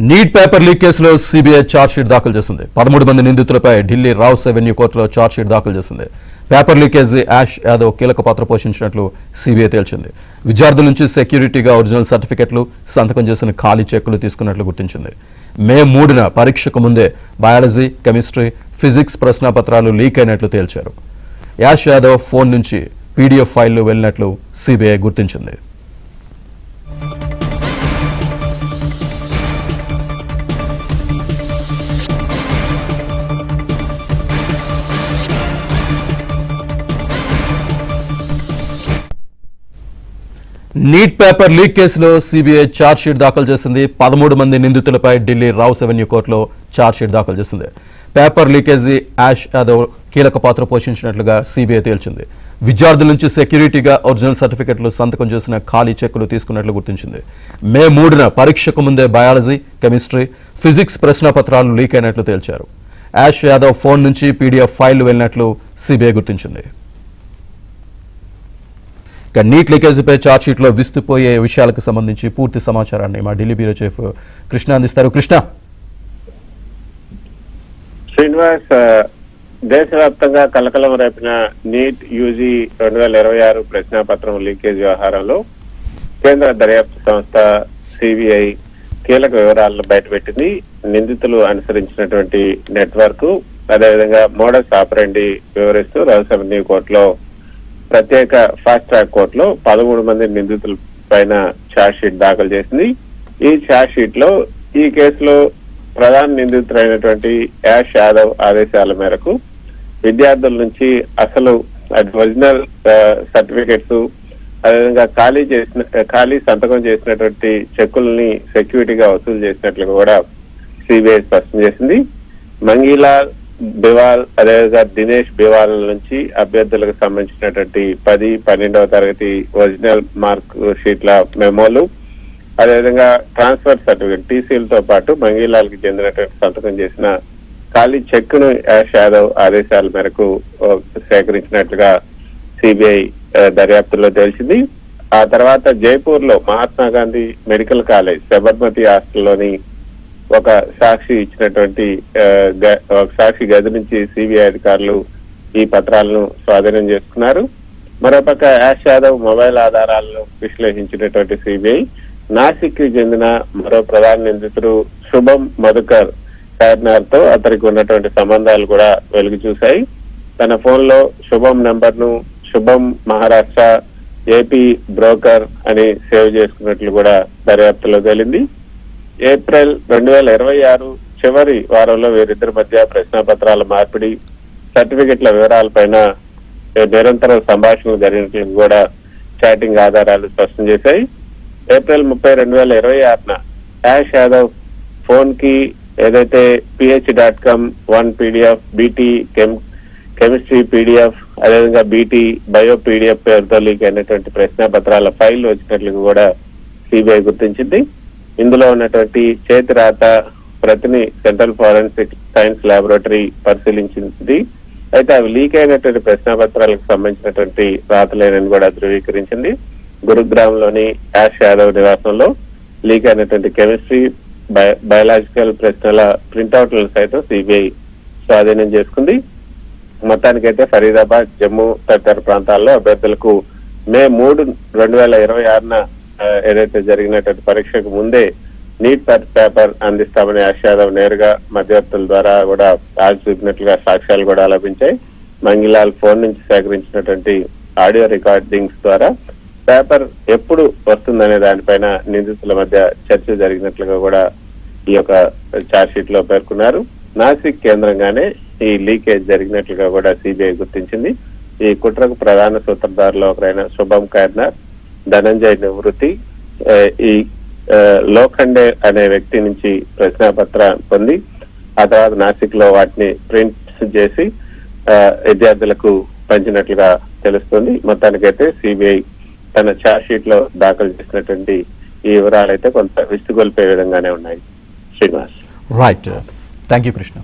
Neat paper leak కేసులో CBI chargesheet దాఖలు చేసింది. 13 మంది నిందితులపై ఢిల్లీ రావ్స్ అవెన్యూ కోర్టులో ఛార్జ్షీట్ దాఖలు చేసింది. పేపర్ లీకేజీ యాష్ యాదవ్ కీలక పాత్ర పోషించినట్లు సిబిఐ తేల్చింది. విద్యార్థుల నుంచి సెక్యూరిటీగా ఒరిజినల్ సర్టిఫికెట్లు, సంతకం చేసిన ఖాళీ చెక్కులు తీసుకున్నట్లు గుర్తించింది. మే 3న పరీక్షకు ముందే బయాలజీ, కెమిస్ట్రీ, ఫిజిక్స్ ప్రశ్నాపత్రాలు లీక్ అయినట్లు తేల్చారు. యాష్ యాదవ్ ఫోన్ నుంచి పీడీఎఫ్ ఫైళ్లు వెళ్లినట్లు సిబిఐ గుర్తించింది. నీట్ పేపర్ లీక్ కేసులో సిబిఐ ఛార్జ్షీట్ దాఖలు చేసింది. 13 మంది నిందితులపై ఢిల్లీ రావ్స్ అవెన్యూ కోర్టులో ఛార్జ్షీట్ దాఖలు చేసింది. పేపర్ లీకేజీ యాష్ యాదవ్ కీలక పాత్ర పోషించినట్లుగా సిబిఐ తేల్చింది. విద్యార్థుల నుంచి సెక్యూరిటీగా ఒరిజినల్ సర్టిఫికెట్లు, సంతకం చేసిన ఖాళీ చెక్కులు తీసుకున్నట్లు గుర్తించింది. మే 3న పరీక్షకు ముందే బయాలజీ, కెమిస్ట్రీ, ఫిజిక్స్ ప్రశ్నాపత్రాలు లీక్ అయినట్లు తేల్చారు. యాష్ యాదవ్ ఫోన్ నుంచి పీడీఎఫ్ ఫైళ్లు వెళ్లినట్లు సిబిఐ గుర్తించింది. నీట్ లీకేజీపై ఛార్జ్షీట్ లో విస్తుపోయే విషయాలకు సంబంధించి పూర్తి సమాచారాన్ని మా ఢిల్లీ బ్యూరో చీఫ్ కృష్ణ అందిస్తారు. కృష్ణ. శ్రీనివాస్, దేశవ్యాప్తంగా కలకలం రేపిన నీట్ యూజీ 2026 ప్రశ్నాపత్రం లీకేజ్ వ్యవహారంలో కేంద్ర దర్యాప్తు సంస్థ సిబిఐ కీలక వివరాలను బయటపెట్టింది. నిందితులు అనుసరించినటువంటి నెట్వర్క్, అదేవిధంగా మోడస్ ఆపరెండి వివరిస్తూ రావ్స్ అవెన్యూ కోర్టులో ప్రత్యేక ఫాస్ట్ ట్రాక్ కోర్టులో 13 మంది నిందితుల పైన ఛార్జ్ షీట్ దాఖలు చేసింది. ఈ ఛార్జ్ షీట్ లో ఈ కేసులో ప్రధాన నిందితులైనటువంటి యాష్ యాదవ్ ఆదేశాల మేరకు విద్యార్థుల నుంచి అసలు ఒరిజినల్ సర్టిఫికెట్స్, అదేవిధంగా ఖాళీ సంతకం చేసినటువంటి చెక్కుల్ని సెక్యూరిటీగా వసూలు చేసినట్లు కూడా సిబిఐ స్పష్టం చేసింది. మంగీలాల్ బివాల్, అదేవిధంగా దినేష్ బివాల్ నుంచి అభ్యర్థులకు సంబంధించినటువంటి 10, 12వ తరగతి ఒరిజినల్ మార్క్ షీట్ల మెమోలు, అదేవిధంగా ట్రాన్స్ఫర్ సర్టిఫికెట్ టీసీలతో పాటు మంగీలాల్ కి చెందినటువంటి సంతకం చేసిన ఖాళీ చెక్కును యాష్ యాదవ్ ఆదేశాల మేరకు సేకరించినట్లుగా సిబిఐ దర్యాప్తులో తేల్చింది. ఆ తర్వాత జైపూర్ లో మహాత్మా గాంధీ మెడికల్ కాలేజ్ సబర్మతి హాస్టల్లోని ఒక సాక్షి ఇచ్చినటువంటి సాక్షి గది నుంచి సిబిఐ అధికారులు ఈ పత్రాలను స్వాధీనం చేసుకున్నారు. మరోపక్క యాష్ యాదవ్ మొబైల్ ఆధారాలను విశ్లేషించినటువంటి సిబిఐ నాసిక్ కి చెందిన మరో ప్రధాన నిందితుడు శుభం మధుకర్ ఖైర్నార్ తో అతనికి ఉన్నటువంటి సంబంధాలు కూడా వెలుగు చూశాయి. తన ఫోన్ లో శుభం నెంబర్ ను శుభం మహారాష్ట్ర ఏపీ బ్రోకర్ అని సేవ్ చేసుకున్నట్లు కూడా దర్యాప్తులో తేలింది. ఏప్రిల్ 2026 చివరి వారంలో వీరిద్దరి మధ్య ప్రశ్నాపత్రాల మార్పిడి, సర్టిఫికెట్ల వివరాలపైన నిరంతరం సంభాషణలు జరిగినట్లు కూడా చాటింగ్ ఆధారాలు స్పష్టం చేశాయి. ఏప్రిల్ 30, 2026న యాష్ యాదవ్ ఫోన్ కి ఏదైతే ph.com 1 PDF, BT chemistry PDF, అదేవిధంగా బీటీ బయో పీడిఎఫ్ పేరుతో లీక్ అయినటువంటి ప్రశ్నాపత్రాల ఫైల్ వచ్చినట్లు కూడా సిబిఐ గుర్తించింది. ఇందులో ఉన్నటువంటి చేతి రాత ప్రతిని సెంట్రల్ ఫోరెన్సిక్ సైన్స్ ల్యాబొరేటరీ పరిశీలించింది. అయితే అవి లీక్ అయినటువంటి ప్రశ్నాపత్రాలకు సంబంధించినటువంటి రాతలేనని కూడా ధృవీకరించింది. గురుగ్రామ్ లోని యాష్ యాదవ్ నివాసంలో లీక్ అయినటువంటి కెమిస్ట్రీ, బయాలజికల్ ప్రశ్నల ప్రింట్అవుట్లను సైతం సిబిఐ స్వాధీనం చేసుకుంది. మొత్తానికైతే ఫరీదాబాద్, జమ్మూ తదితర ప్రాంతాల్లో అభ్యర్థులకు మే 3, 2026న ఏదైతే జరిగినటువంటి పరీక్షకు ముందే నీట్ పేపర్ అందిస్తామని యాష్ యాదవ్ నేరుగా మధ్యవర్తుల ద్వారా కూడా ఆగి చూపినట్లుగా సాక్ష్యాలు కూడా లభించాయి. మంగిలాల్ ఫోన్ నుంచి సేకరించినటువంటి ఆడియో రికార్డింగ్స్ ద్వారా పేపర్ ఎప్పుడు వస్తుందనే దానిపైన నిందితుల మధ్య చర్చ జరిగినట్లుగా కూడా ఈ యొక్క ఛార్జ్ షీట్ లో పేర్కొన్నారు. నాసిక్ కేంద్రంగానే ఈ లీకేజ్ జరిగినట్లుగా కూడా సిబిఐ గుర్తించింది. ఈ కుట్రకు ప్రధాన సూత్రధారులు ఒకరైన శుభం ఖైర్నార్, ధనంజయ్ నివృత్తి ఈ లోఖండే అనే వ్యక్తి నుంచి ప్రశ్నాపత్ర పొంది ఆ తర్వాత నాసిక్ లో వాటిని ప్రింట్ చేసి విద్యార్థులకు పంచినట్లుగా తెలుస్తుంది. మొత్తానికైతే సిబిఐ తన ఛార్జ్ షీట్ లో దాఖలు చేసినటువంటి ఈ వివరాలు అయితే కొంత విస్తుగొల్పే విధంగానే ఉన్నాయి. Srinivas. Right, thank you Krishna.